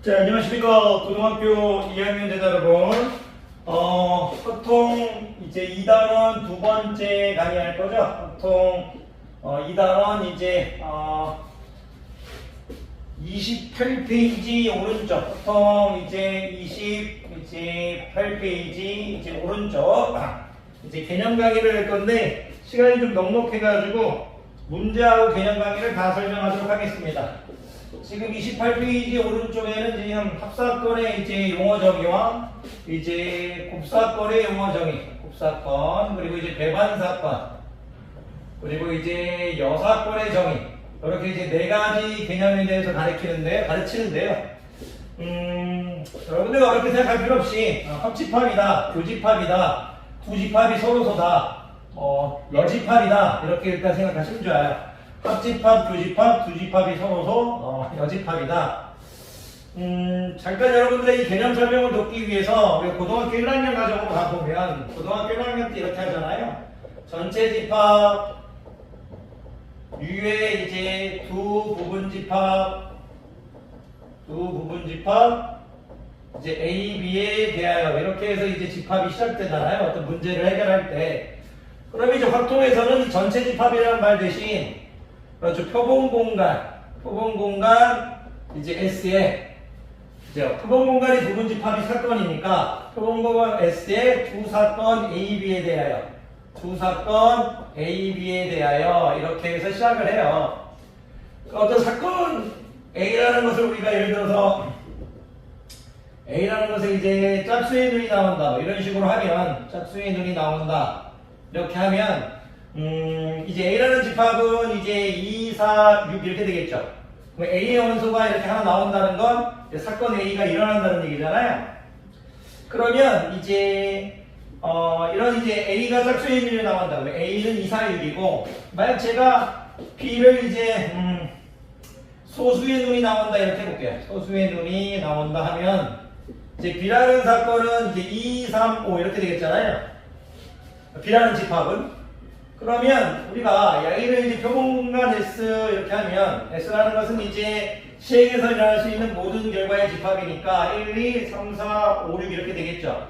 자, 안녕하십니까. 고등학교 2학년 제자 여러분. 보통 이제 2단원 두 번째 강의할 거죠. 보통 2단원 이제 28페이지 오른쪽. 보통 이제 28페이지 이제 오른쪽. 이제 개념 강의를 할 건데 시간이 좀 넉넉해가지고 문제하고 개념 강의를 다 설명하도록 하겠습니다. 지금 28페이지 오른쪽에는 지금 합사건의 이제 용어 정의와 이제 곱사건의 용어 정의, 곱사건, 그리고 이제 배반사건, 그리고 이제 여사건의 정의, 이렇게 이제 네 가지 개념에 대해서 가르치는데요. 여러분들 어렵게 생각할 필요 없이 합집합이다, 교집합이다, 두집합이 서로서다, 여집합이다 이렇게 일단 생각하시면 좋아요. 합집합, 교집합, 두집합이 서로서 여집합이다. 잠깐 여러분들의 이 개념 설명을 돕기 위해서 우리가 고등학교 1학년 과정으로 가보면 고등학교 1학년 때 이렇게 하잖아요. 전체 집합, 유의 이제 두 부분 집합, 이제 A, B에 대하여 이렇게 해서 이제 집합이 시작되잖아요. 어떤 문제를 해결할 때. 그럼 이제 확통에서는 전체 집합이라는 말 대신 그렇죠. 표본 공간 이제 S에 이제 표본 공간이 부분 집합이 사건이니까 표본 공간 S에 두 사건 A, B에 대하여 이렇게 해서 시작을 해요. 어떤 사건 A라는 것을 우리가 예를 들어서 A라는 것에 이제 짝수의 눈이 나온다 뭐 이런 식으로 하면 짝수의 눈이 나온다 이렇게 하면 이제 A라는 집합은 이제 2, 4, 6 이렇게 되겠죠. 그럼 A의 원소가 이렇게 하나 나온다는 건 사건 A가 일어난다는 얘기잖아요. 그러면 이제 이런 이제 A가 짝수의 눈이 나온다. 그러면 A는 2, 4, 6이고 만약 제가 B를 이제 소수의 눈이 나온다 이렇게 해볼게요. 소수의 눈이 나온다 하면 이제 B라는 사건은 이제 2, 3, 5 이렇게 되겠잖아요. B라는 집합은 그러면 우리가 A를 이제 표본공간 S 이렇게 하면 S라는 것은 이제 시행에서 일어날 수 있는 모든 결과의 집합이니까 1, 2, 3, 4, 5, 6 이렇게 되겠죠.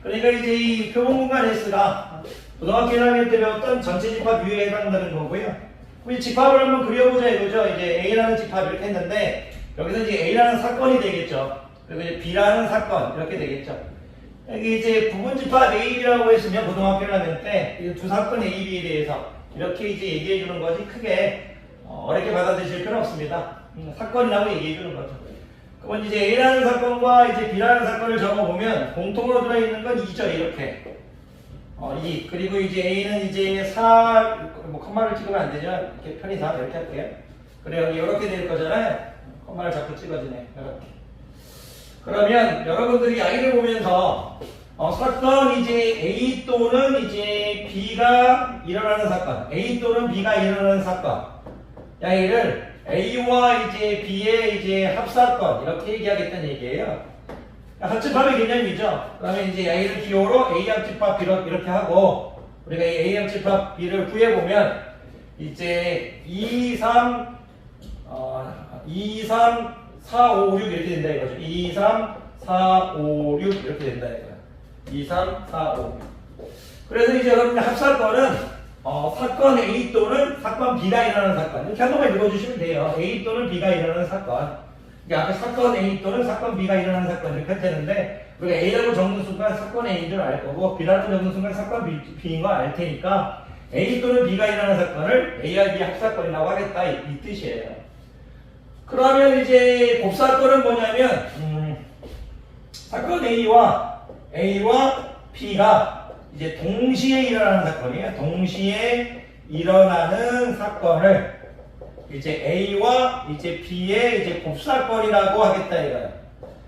그러니까 이제 이 표본공간 S가 고등학교 1학년 때 배웠던 전체 집합 U에 해당되는 거고요. 그럼 이 집합을 한번 그려보자 이거죠. 이제 A라는 집합 이렇게 했는데 여기서 이제 A라는 사건이 되겠죠. 그리고 이제 B라는 사건 이렇게 되겠죠. 여기 이제 부분집합 AB라고 했으면 고등학교 1학년 때 두 사건 AB에 대해서 이렇게 이제 얘기해 주는 거지 크게 어렵게 받아들이실 필요는 없습니다. 사건이라고 얘기해 주는 거죠. 그럼 이제 A라는 사건과 이제 B라는 사건을 적어보면 공통으로 들어있는 건 2죠. 이렇게 2 그리고 이제 A는 이제 4 뭐 컴마를 찍으면 안 되죠. 이렇게 편히 4 이렇게 할게요. 그래 여기 이렇게 될 거잖아요. 컴마를 자꾸 찍어주네. 이렇게. 그러면 여러분들이 아이를 보면서 사건 이제 A 또는 이제 B가 일어나는 사건, A 또는 B가 일어나는 사건, A를 A와 이제 B의 이제 합사건 이렇게 얘기하겠다는 얘기예요. 합집합의 개념이죠. 그러면 이제 A를 기호로 A 합집합 B 이렇게 하고 우리가 A 합집합 B를 구해 보면 이제 2, 3, 4, 5, 6 이렇게 된다 이거죠. 2, 3, 4, 5, 6 이렇게 된다 이거야. 2, 3, 4, 5, 6. 그래서 이제 여러분들 합사건은 사건 A 또는 사건 B가 일어나는 사건 이렇게 한 번만 읽어주시면 돼요. A 또는 B가 일어나는 사건. 그러니까 앞에 사건 A 또는 사건 B가 일어나는 사건 이렇게 할 테는데 우리가 A라고 적는 순간 사건 A인 줄 알 거고 B라고 적는 순간 사건 B인 거 알 테니까 A 또는 B가 일어나는 사건을 A와 B 합사건이라고 하겠다 이 뜻이에요. 그러면 이제 곱사건은 뭐냐면 사건 A와 B가 이제 동시에 일어나는 사건이에요. 동시에 일어나는 사건을 이제 A와 이제 B의 이제 곱사건이라고 하겠다 이거예요.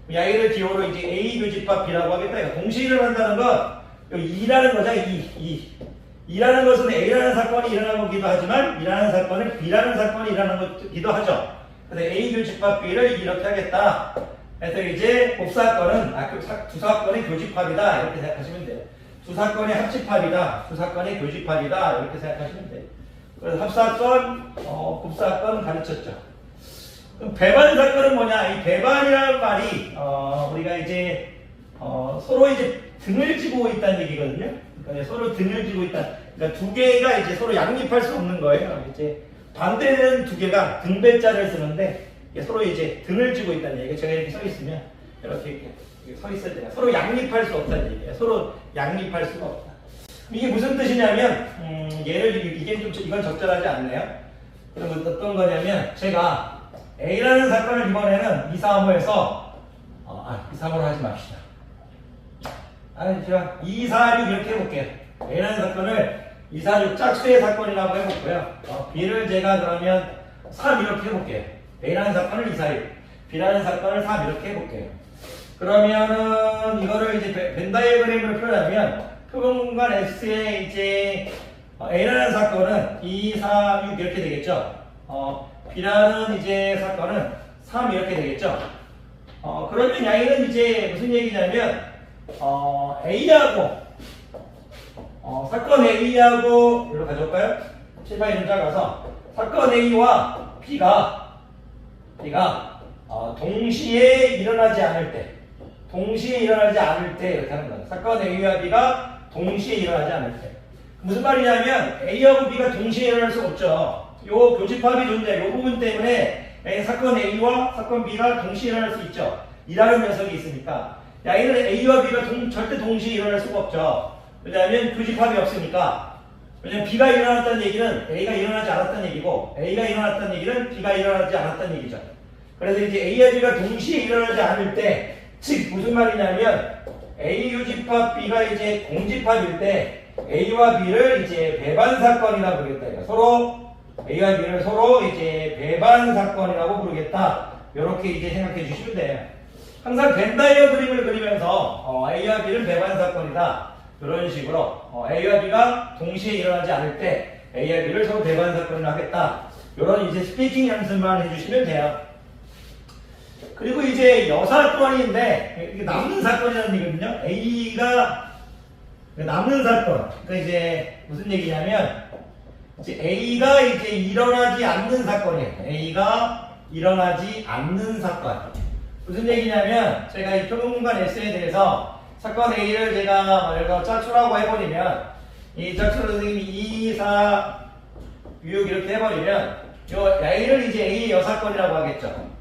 A를 기호로 이제 A 교집합 B라고 하겠다 이거. 동시에 일어난다는 건 여기 2라는 거죠. 2라는 것은 A라는 사건이 일어나는 거기도 하지만 B라는 사건은 B라는 사건이 일어나는 거기도 하죠. 그래서 A 교집합 B를 이렇게 하겠다. 그래서 이제 곱사건은 두 사건의 교집합이다 이렇게 생각하시면 돼요. 두 사건의 합집합이다. 두 사건의 교집합이다 이렇게 생각하시면 돼요. 그래서 합사건, 곱사건 가르쳤죠. 그럼 배반 사건은 뭐냐? 이 배반이라는 말이 우리가 이제 서로 이제 등을 지고 있다는 얘기거든요. 그러니까 서로 등을 지고 있다. 그러니까 두 개가 이제 서로 양립할 수 없는 거예요. 이제 반대는 두 개가 등배자를 쓰는데 서로 이제 등을 지고 있다는 얘기가 제가 이렇게 서 있으면 이렇게 서 있을 때 서로 양립할 수 없다는 얘기예요. 서로 양립할 수가 없다. 이게 무슨 뜻이냐면 예를 이게 좀 이건 적절하지 않네요. 그럼 어떤 거냐면 제가 A라는 사건을 이번에는 2, 3, 5에서 2, 3, 5로 하지 맙시다. 제가 2, 4, 6 이렇게 해볼게요. A라는 사건을 2, 4, 6 짝수의 사건이라고 해볼고요. B를 제가 그러면 3 이렇게 해볼게요. A라는 사건을 2, 4, 6, B라는 사건을 3 이렇게 해볼게요. 그러면은 이거를 이제 벤 다이어그램으로 표현하면 표본 공간 S에 이제 A라는 사건은 2, 4, 6 이렇게 되겠죠. B라는 이제 사건은 3 이렇게 되겠죠. 그러면 양이는 이제 무슨 얘기냐면 A하고 사건 A하고 이리로 가져올까요? 칠판이 좀 작아서 사건 A와 B가 동시에 일어나지 않을 때 이렇게 하는 거예요. 사건 A와 B가 동시에 일어나지 않을 때. 무슨 말이냐면 A하고 B가 동시에 일어날 수 없죠. 요 교집합이 존재, 요 부분 때문에 사건 A와 사건 B가 동시에 일어날 수 있죠. 이라는 녀석이 있으니까. A는 A와 B가 절대 동시에 일어날 수가 없죠. 왜냐하면 교집합이 없으니까. 왜냐면 B가 일어났다는 얘기는 A가 일어나지 않았다는 얘기고, A가 일어났다는 얘기는 B가 일어나지 않았다는 얘기죠. 그래서 이제 A와 B가 동시에 일어나지 않을 때, 즉 무슨 말이냐면 A 교집합 B가 이제 공집합일 때 A와 B를 이제 배반 사건이라고 부르겠다. 서로 A와 B를 서로 이제 배반 사건이라고 부르겠다. 이렇게 이제 생각해 주시면 돼요. 항상 벤 다이어그램을 그리면서 A와 B는 배반 사건이다. 이런 식으로 A와 B가 동시에 일어나지 않을 때 A와 B를 서로 배반 사건을 하겠다. 이런 이제 스피킹 연습만 해주시면 돼요. 그리고 이제 여사건인데 이게 남는 사건이라는 얘기거든요. A가 남는 사건. 그러니까 이제 무슨 얘기냐면 이제 A가 이제 일어나지 않는 사건이에요. A가 일어나지 않는 사건. 무슨 얘기냐면 제가 이 표본 공간 S에 대해서 사건 A를 제가 짝수라고 해버리면 이 짝수를 선생님이 2, 4, 6 이렇게 해버리면 요 A를 이제 A의 여사건이라고 하겠죠.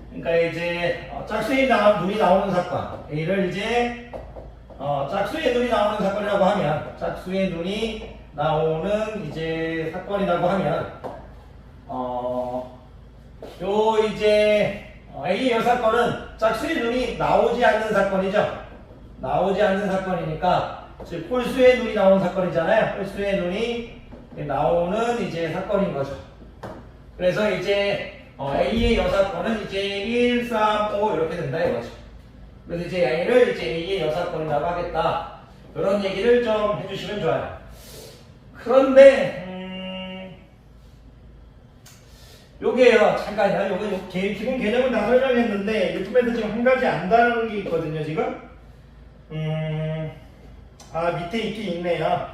그러니까 이제 짝수의 눈이 나오는 사건 A를 이제 짝수의 눈이 나오는 사건이라고 하면 짝수의 눈이 나오는 이제 사건이라고 하면 요 이제 A의 여사건은 짝수의 눈이 나오지 않는 사건이죠. 나오지 않는 사건이니까 즉 홀수의 눈이 나오는 사건이잖아요. 홀수의 눈이 나오는 이제 사건인 거죠. 그래서 이제 A의 여사건은 이제 1, 3, 5 이렇게 된다 이거죠. 그래서 이제 A를 이제 A의 여사건이라고 하겠다. 이런 얘기를 좀 해주시면 좋아요. 그런데 요게요, 잠깐요. 요거 기본 개념은 다 설명했는데 유튜브에서 지금 한 가지 안 다루는 게 있거든요, 지금. 밑에 있긴 있네요.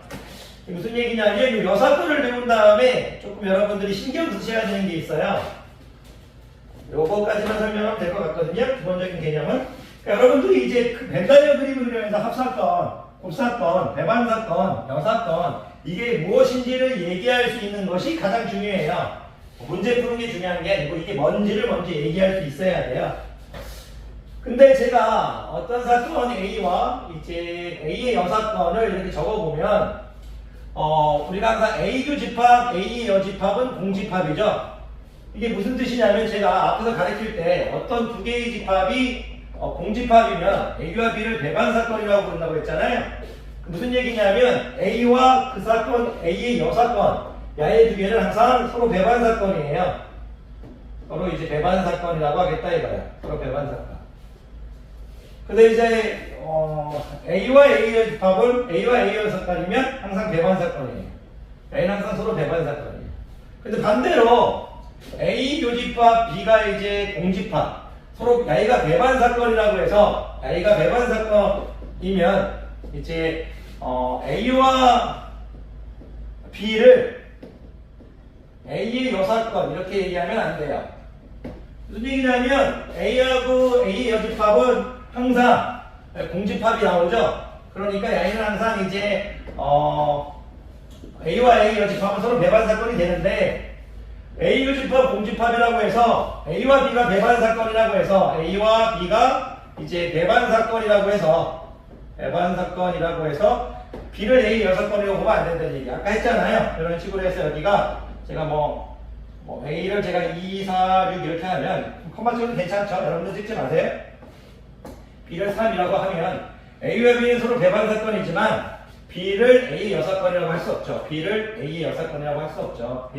무슨 얘기냐면 여사건을 배운 다음에 조금 여러분들이 신경 쓰셔야 되는 게 있어요. 요거까지만 설명하면 될 것 같거든요. 기본적인 개념은. 그러니까 여러분들이 이제 벤 다이어그램을 그리면서 합사건, 곱사건, 배반사건, 여사건 이게 무엇인지를 얘기할 수 있는 것이 가장 중요해요. 문제 푸는 게 중요한 게 아니고 이게 뭔지를 먼저 얘기할 수 있어야 돼요. 근데 제가 어떤 사건 A와 이제 A의 여사건을 이렇게 적어보면 우리가 항상 A 교집합, A의 여집합은 공집합이죠. 이게 무슨 뜻이냐면 제가 앞에서 가르칠 때 어떤 두 개의 집합이 공집합이면 A와 B를 배반사건이라고 부른다고 했잖아요. 무슨 얘기냐면 A와 그 사건, A의 여사건, 야의 두 개는 항상 서로 배반사건이에요. 서로 이제 배반사건이라고 하겠다 이거야. 서로 배반사건. 근데 이제 A와 A의 집합은 A와 A의 여사건이면 항상 배반사건이에요. A는 항상 서로 배반사건이에요. 근데 반대로 A 교집합, B가 이제 공집합, 서로 A가 배반사건이라고 해서 A가 배반사건이면 이제 A와 B를 A의 여사건 이렇게 얘기하면 안 돼요. 무슨 얘기냐면 A하고 A의 여집합은 항상 공집합이 나오죠. 그러니까 A는 항상 이제 A와 A 여집합은 서로 배반 사건이 되는데 A 여집합 공집합이라고 해서 A와 B가 배반 사건이라고 해서 A와 B가 이제 배반 사건이라고 해서 B를 A 6건이라고 보면 안 된다는 얘기. 아까 했잖아요. 이런 식으로 해서 여기가 제가 뭐 A를 제가 2, 4, 6 이렇게 하면 컴마 찍어도 괜찮죠? 여러분들 찍지 마세요. B를 3이라고 하면 A와 B는 서로 배반 사건이지만 B를 A 6건이라고 할 수 없죠. B를 A 6건이라고 할 수 없죠.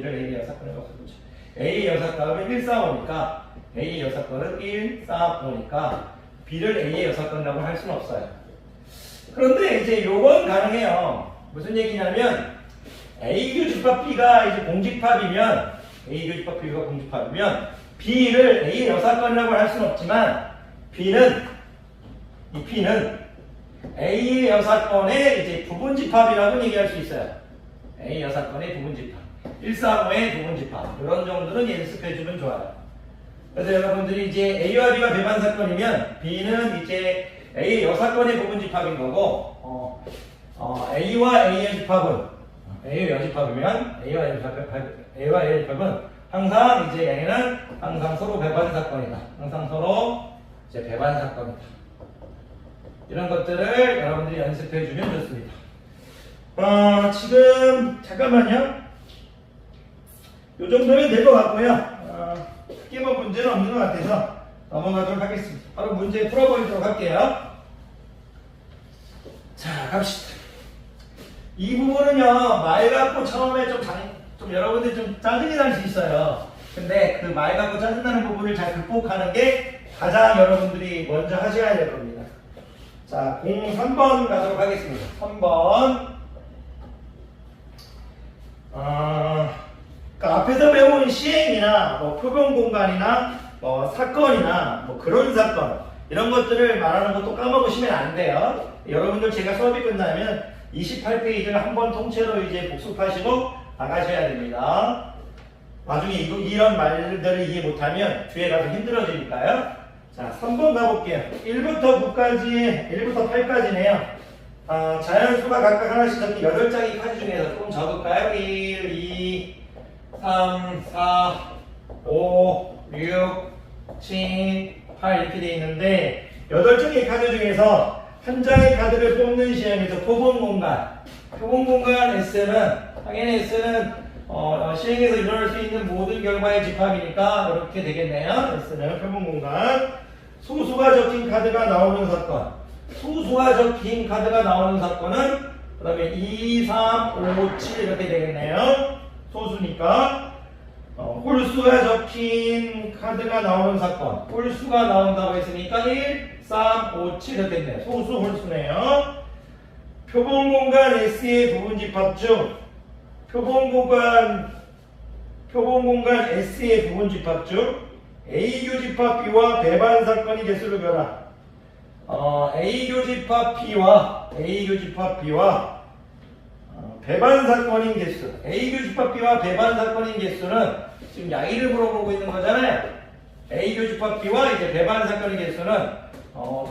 A 6건은 1, 4, 5니까 A 6건은 1, 4, 5니까 B를 A 6건이라고 할 수는 없어요. 그런데 이제 요건 가능해요. 무슨 얘기냐면 A 교집합 B가 이제 공집합이면 B를 A 6건이라고 할 수는 없지만 B는 A 6건의 이제 부분집합이라고 얘기할 수 있어요. A 6건의 부분집합. 1, 4, 5의 부분집합. 이런 정도는 연습해주면 좋아요. 그래서 여러분들이 이제 A와 B가 배반 사건이면 B는 이제 A 6건의 부분집합인 거고, A와 A의 집합은, A의 여집합이면 A와 A의 집합은 항상 이제 A는 항상 서로 배반 사건이다. 이런 것들을 여러분들이 연습해 주면 좋습니다. 지금 잠깐만요. 요 정도면 될 것 같고요. 크게 뭐 문제는 없는 것 같아서 넘어가도록 하겠습니다. 바로 문제 풀어보도록 할게요. 자, 갑시다. 이 부분은요, 말 갖고 처음에 좀 여러분들이 좀 짜증이 날 수 있어요. 근데 그 말 갖고 짜증나는 부분을 잘 극복하는 게 가장 여러분들이 먼저 하셔야 될 겁니다. 자, 03번 가도록 하겠습니다. 3번. 그러니까 앞에서 배운 시행이나 뭐 표본 공간이나 뭐 사건이나 뭐 그런 사건 이런 것들을 말하는 것도 까먹으시면 안 돼요. 여러분들 제가 수업이 끝나면 28페이지를 한번 통째로 이제 복습하시고 나가셔야 됩니다. 나중에 이런 말들을 이해 못하면 뒤에 가서 힘들어지니까요. 자, 3번 가볼게요. 1부터 8까지네요. 자연수가 각각 하나씩 적힌 8장의 카드 중에서 조금 적을까요? 1, 2, 3, 4, 5, 6, 7, 8 이렇게 되어 있는데 8장의 카드 중에서 한 장의 카드를 뽑는 시험에서 표본 공간 S는 당연히 S는 시행에서 일어날 수 있는 모든 결과의 집합이니까 이렇게 되겠네요. S는 표본 공간. 소수가 적힌 카드가 나오는 사건. 그 다음에 2, 3, 5, 7 이렇게 되겠네요. 소수니까. 홀수가 적힌 카드가 나오는 사건. 홀수가 나온다고 했으니까 1, 3, 5, 7 이렇게 됐네요. 소수 홀수네요. 표본 공간 S의 부분 집합 중 표본 공간 S의 부분 집합 중 A 교집합 B와 배반 사건의 개수를 별하. A 교집합 B와 배반 사건인 개수. A 교집합 B와 배반 사건인 개수는 지금 양의를 물어보고 있는 거잖아요. A 교집합 B와 이제 배반 사건인 개수는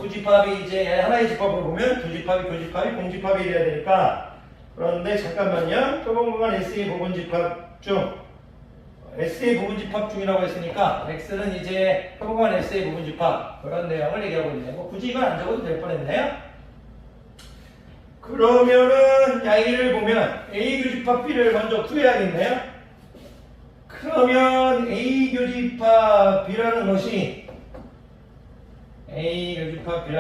두 집합이 이제 하나의 집합을 보면 두 집합이 교집합이 공집합이 돼야 되니까. 그런데 잠깐만요. 표본 공간 S의 부분 집합 중 S의 부분 집합 중이라고 했으니까 X는 이제 표본 공간 S의 부분 집합 그런 내용을 얘기하고 있네요. 뭐 굳이 이건 안 적어도 될 뻔했네요. 그러면은 양의를 보면 A 교집합 B를 먼저 구해야겠네요. 그러면 A 교집합 B라는 것이 A 교집합 B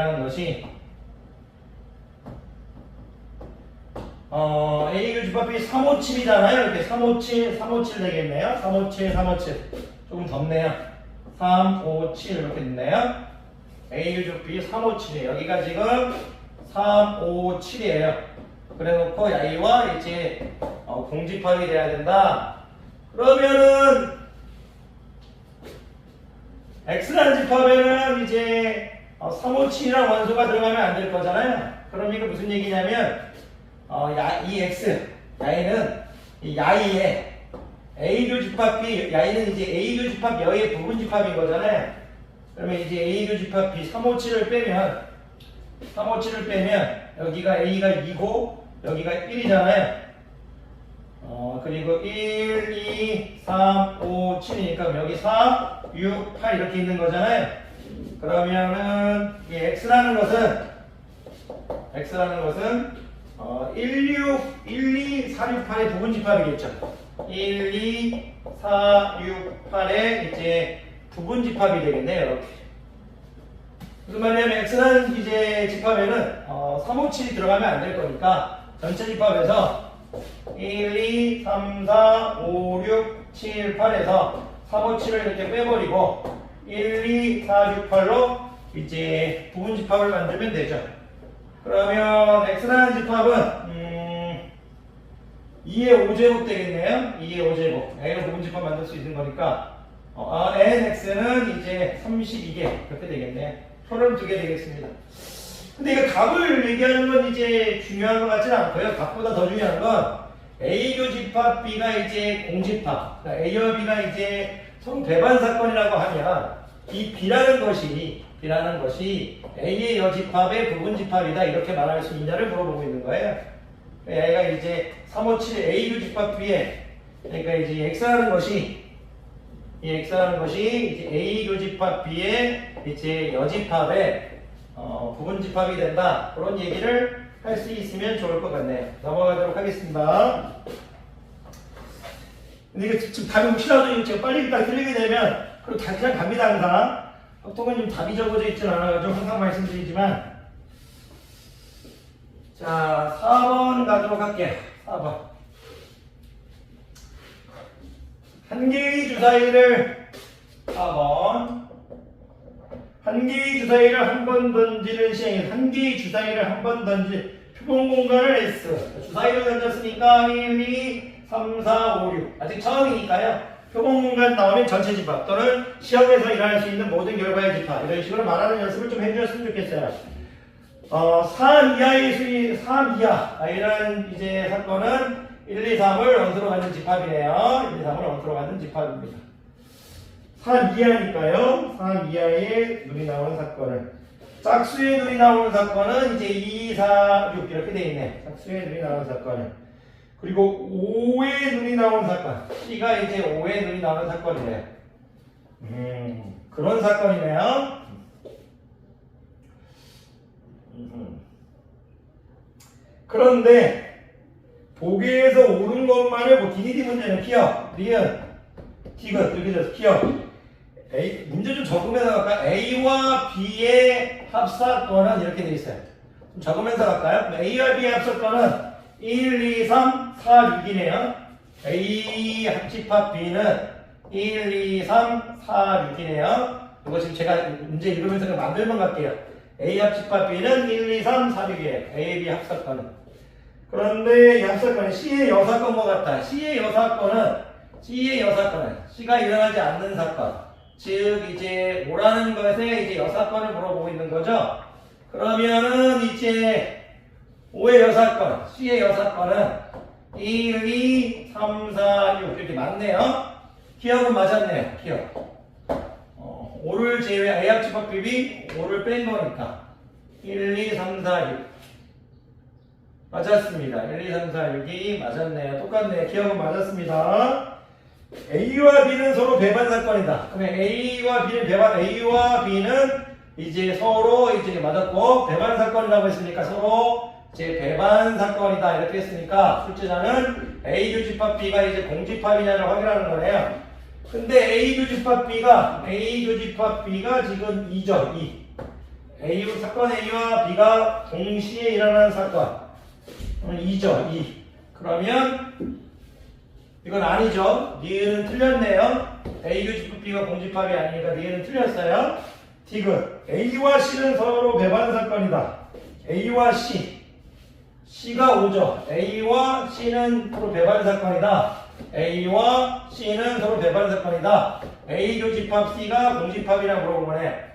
357이잖아요. 이렇게 357 되겠네요. 357. 조금 덥네요. 357 이렇게 됐네요. A 교집합 B 357이에요. 여기가 지금 357이에요. 그래 놓고 A와 이제 공집합이 돼야 된다. 그러면은 X라는 집합에는 이제 357이라는 원소가 들어가면 안 될 거잖아요. 그럼 이게 무슨 얘기냐면 이 X, 야이는 이 야이에 A 교집합 B, 야이는 이제 A 교집합 여의 부분 집합인 거잖아요. 그러면 이제 A 교집합 B 357을 빼면 여기가 A가 2고 여기가 1이잖아요. 그리고 1, 2, 3, 5, 7이니까 여기 4, 6, 8 이렇게 있는 거잖아요. 그러면은 이 X라는 것은 1, 2, 4, 6, 8의 부분 집합이겠죠. 1, 2, 4, 6, 8의 이제 부분 집합이 되겠네요. 이렇게. 무슨 말이냐면 X라는 이제 집합에는 3, 5, 7이 들어가면 안 될 거니까 전체 집합에서 1, 2, 3, 4, 5, 6, 7, 8에서 3, 5, 7을 이렇게 빼버리고 1, 2, 4, 6, 8로 이제 부분 집합을 만들면 되죠. 그러면 X라는 집합은 2의 5제곱 되겠네요. 2의 5제곱. A로 부분 집합 만들 수 있는 거니까 NX는 이제 32개 그렇게 되겠네. 표를 2개 되겠습니다. 근데 이거 값을 얘기하는 건 이제 중요한 것 같지는 않고요. 값보다 더 중요한 건 A 교집합 B가 이제 공집합, 그러니까 A와 B가 이제 성배반 사건이라고 하면 이 B라는 것이 A의 여집합의 부분집합이다 이렇게 말할 수 있냐를 물어보고 있는 거예요. 얘가 이제 357 A 교집합 B에 그러니까 이제 X라는 것이 이제 A 교집합 B의 이제 여집합의 부분집합이 된다. 그런 얘기를 할 수 있으면 좋을 것 같네요. 넘어가도록 하겠습니다. 근데 이거 지금 답이 혹시라도 제가 빨리 딱 틀리게 되면 그냥 갑니다 항상. 보통은 좀 답이 적어져 있진 않아가지고 항상 말씀드리지만 자 4번 가도록 할게요. 4번 한 개의 주사위를 4번 한 개의 주사위를 한 번 던지는 시행인 한 개의 주사위를 한 번 던지 표본 공간을 S 주사위를 던졌으니까 1, 2, 3, 4, 5, 6 아직 처음이니까요. 표본 공간 나오면 전체 집합 또는 시험에서 일어날 수 있는 모든 결과의 집합 이런 식으로 말하는 연습을 좀 해주셨으면 좋겠어요. 3 이하의 수위 3 이하 이런 이제 사건은 1, 2, 3을 원수로 갖는 집합이네요. 1, 2, 3을 원수로 갖는 집합입니다. 3 이하니까요. 3 이하의 눈이 나오는 사건을 짝수의 눈이 나오는 사건은 이제 2, 4, 6 이렇게 되어 있네. 짝수의 눈이 나오는 사건은 그리고 5의 눈이 나오는 사건 C가 이제 5의 눈이 나오는 사건이네요. 그런 사건이네요. 그런데 보기에서 옳은 것만을 디귿 문제는 기억, 리은, 디귿 이렇게 돼서 기억. 문제 좀 적으면서 갈까요? A와 B의 합사건은 이렇게 돼 있어요. 좀 적으면서 갈까요? A와 B의 합사건은 1, 2, 3, 4, 6이네요. A 합집합 B는 1, 2, 3, 4, 6이네요. 이거 지금 제가 문제 읽으면서 만들면 갈게요. A 합집합 B는 1, 2, 3, 4, 6이에요. A, B 합사건은. 그런데 이 합사건은 C의 여사건과 같다. C의 여사건은 C가 일어나지 않는 사건. 즉 이제 뭐라는 것에 이제 여사건을 물어보고 있는 거죠. 그러면은 이제 5의 여사건, C의 여사건은 1, 2, 3, 4, 6 이렇게 맞네요. 기억은 맞았네요. 기억. 5를 제외, A 합집합 비비 5를 뺀 거니까 1, 2, 3, 4, 6 맞았습니다. 1, 2, 3, 4, 6이 맞았네요. 똑같네요. 기억은 맞았습니다. A와 B는 서로 배반 사건이다. 그러면 A와 B는 이제 서로 이제 맞았고 배반 사건이라고 했으니까 서로 이제 배반 사건이다 이렇게 했으니까 출제자는 A 교집합 B가 이제 공집합이냐를 확인하는 거네요. 근데 A 교집합 B가 지금 2죠. 2. 사건 A와 B가 동시에 일어나는 사건 2죠. 2. 그러면 이건 아니죠. 니은은 틀렸네요. A 교집합 B가 공집합이 아니니까 니은은 틀렸어요. 디귿. A와 C는 서로 배반 사건이다. A와 C가 5죠. A와 C는 서로 배반 사건이다. A와 C는 서로 배반 사건이다. A 교집합 C가 공집합이라고 물어보네.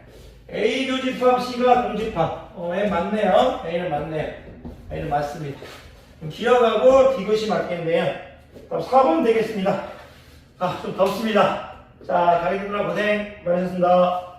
A 교집합 C가 공집합. A 맞네요. A는 맞네요. A는 맞습니다. 기억하고 디귿이 맞겠네요. 그럼 4번 되겠습니다. 좀 덥습니다. 자, 가기 누나 고생 많으셨습니다.